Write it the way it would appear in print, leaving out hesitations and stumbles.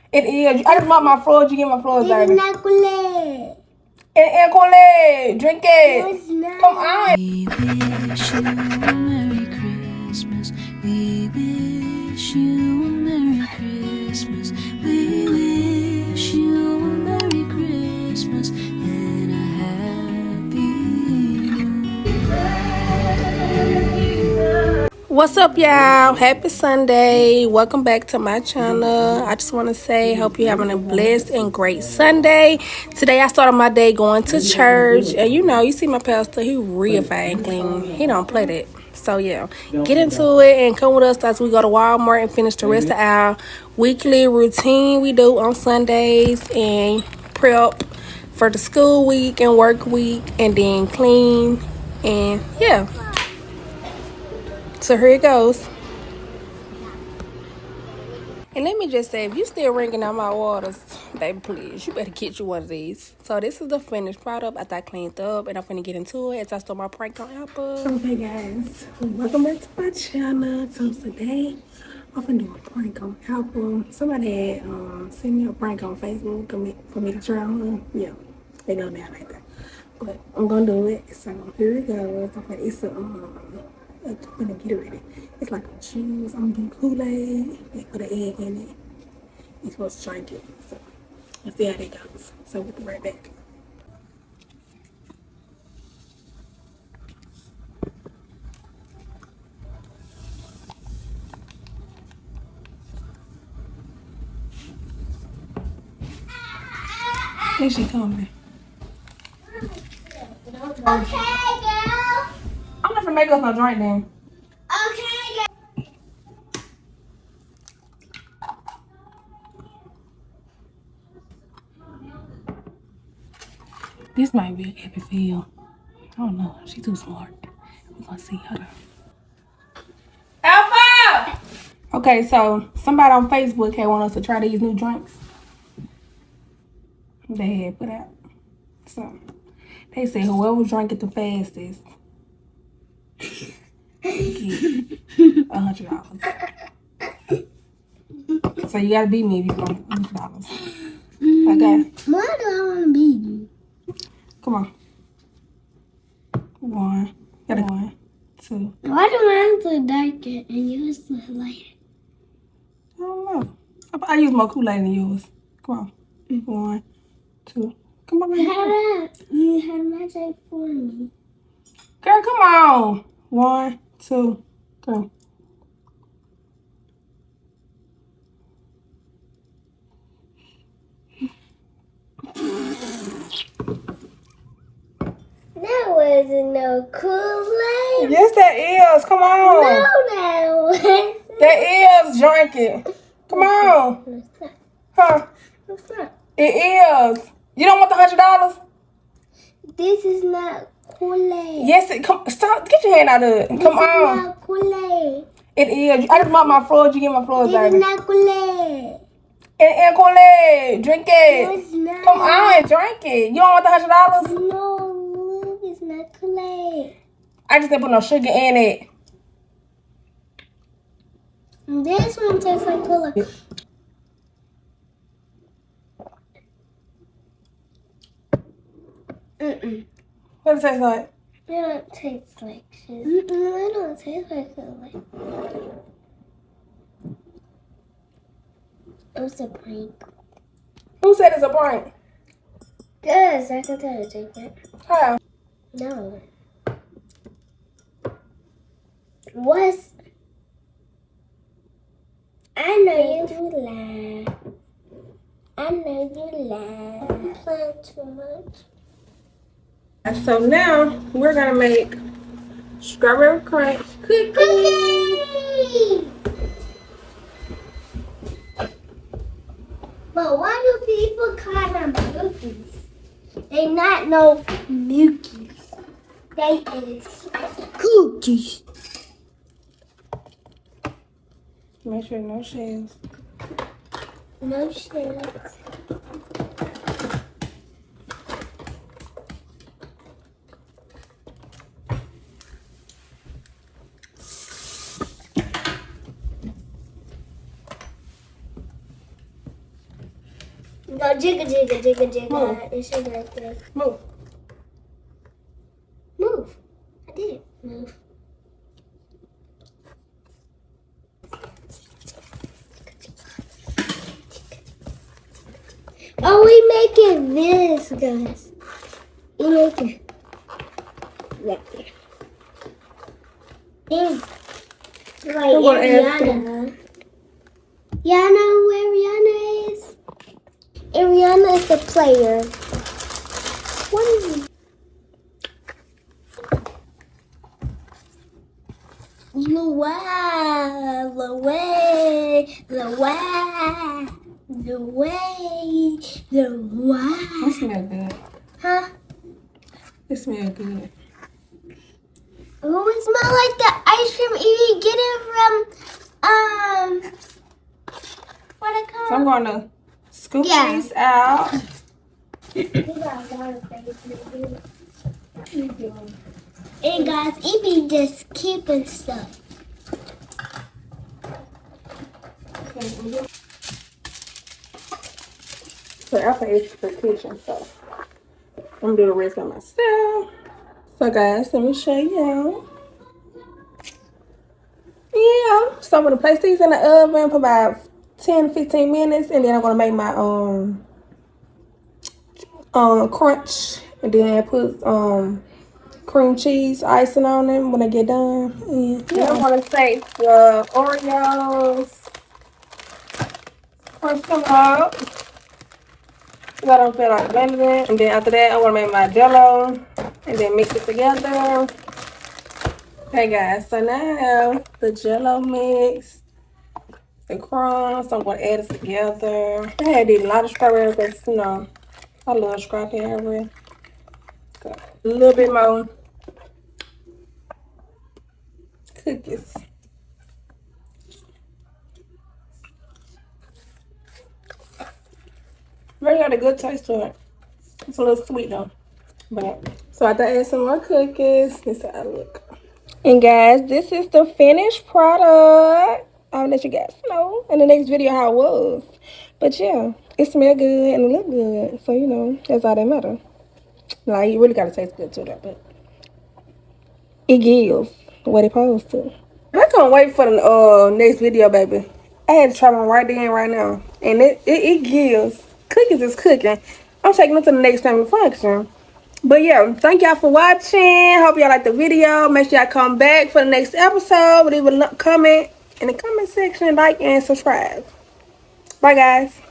It is. I just want my floors. You get my floors dirty. It's not Kool-Aid. And Kool-Aid. Drink it. No, it's not. Come on. We wish you a Merry Christmas. We wish you a Merry Christmas. We wish you a Merry Christmas and a Happy New Year. What's up, y'all? Happy Sunday. Welcome back to my channel. I just want to say, hope you're having a blessed and great Sunday. Today, I started my day going to church. And you see my pastor, he real fine clean. He don't play that. So, yeah, get into it and come with us as we go to Walmart and finish the rest of our weekly routine we do on Sundays and prep for the school week and work week and then clean. And, yeah. So here it goes. And let me just say, if you still ringing out my waters, baby, please, you better get you one of these. So this is the finished product after I cleaned up, and I'm finna get into it as I start my prank on Apple. Okay, guys, welcome back to my channel. So today, I'm finna do a prank on Apple. Somebody had sent me a prank on Facebook for me to try on. Yeah, they know me like that. But I'm gonna do it. So here it goes. It's I'm gonna get it ready. It's like a juice. I'm gonna do Kool-Aid and put an egg in it. You're supposed to drink it. So let's see how that goes. So we'll be right back. Here she coming. Okay, girl. I'm not gonna make us no drink then. Okay, girl. This might be an epic feel. I don't know. She's too smart. We're gonna see her. Alpha! Okay, so somebody on Facebook had want us to try these new drinks they had put out. So they said whoever drank it the fastest get $100. So you gotta beat me if you want $100. Okay. Why do I want to be you? Come on. 1. Gotta 1, 2. Why do mine look darker and yours look lighter? I don't know. I use more Kool-Aid than yours. Come on. 1, 2. Come on, baby. You had my drink for me. Girl, come on. 1, 2, 3. That wasn't no Kool-Aid. Yes, that is. Come on. No, that wasn't. That is. Drink it. Come on. No, it's not. Huh? It's not. It is. You don't want the $100? This is not Kool-Aid. Yes, it. Come. Stop. Get your hand out of it. Come This on. is not Kool-Aid. It is. I just want my floors. You get my floors This dirty. is not Kool-Aid. And Kool-Aid. Drink No, it. it's not. Come on and drink it. You don't want the $100? No, look, it's not Kool-Aid. I just didn't put no sugar in it. This one tastes like Kool-Aid. What does it taste like? It don't taste like shit. It don't taste like Kool-Aid. It was a prank. Who said it's a prank? Yes, I can tell the difference. How? No. What's... I know you lie. I know you lie. Playing too much. So now we're gonna make strawberry crunch cookies. Cookie! But why do people call them cookies? They not no milkies. They is cookies. Make sure no shells. No shells. No, jigga. Move. It should be right there. Move. Move. I did move. Oh, we making this, guys. We making right there. There's like I'm gonna ask Ariana. Y'all know who Ariana is? Ariana is the player. What is it? Luai. It smells good. Huh? It smells good. Oh, it smells like the ice cream you get it from, what it So I'm called? gonna scoop Yeah. these out. And guys, it be just keeping stuff. So I pay for the kitchen, so I'm gonna do the rest by myself. So guys, let me show you. Yeah, so I'm gonna place these in the oven for about 10-15 minutes, and then I'm gonna make my crunch, and then put cream cheese icing on them when I get done. And yeah, I'm gonna take the Oreos, crunch them up. I don't feel like blending it. And then after that, I'm gonna make my jello and then mix it together. Okay, guys, so now the jello mix, the crumbs, I'm gonna add it together. I had to eat a lot of strawberries because, you know, I love strawberry. So, a little bit more cookies. Really got a good taste to it. It's a little sweet though. But so after I add some more cookies, this is how I look. And guys, this is the finished product. I'll let you guys know in the next video how it was. But yeah, it smelled good and it looked good. So you know, that's all that matters. Like you really gotta taste good too though, but it gives what it supposed to. I can't wait for the next video, baby. I had to try one right then, right now. And it gives. Cookies is cooking. I'm taking it to the next family function. But yeah, thank y'all for watching. Hope y'all liked the video. Make sure y'all come back for the next episode. Leave a comment in the comment section, like and subscribe. Bye guys.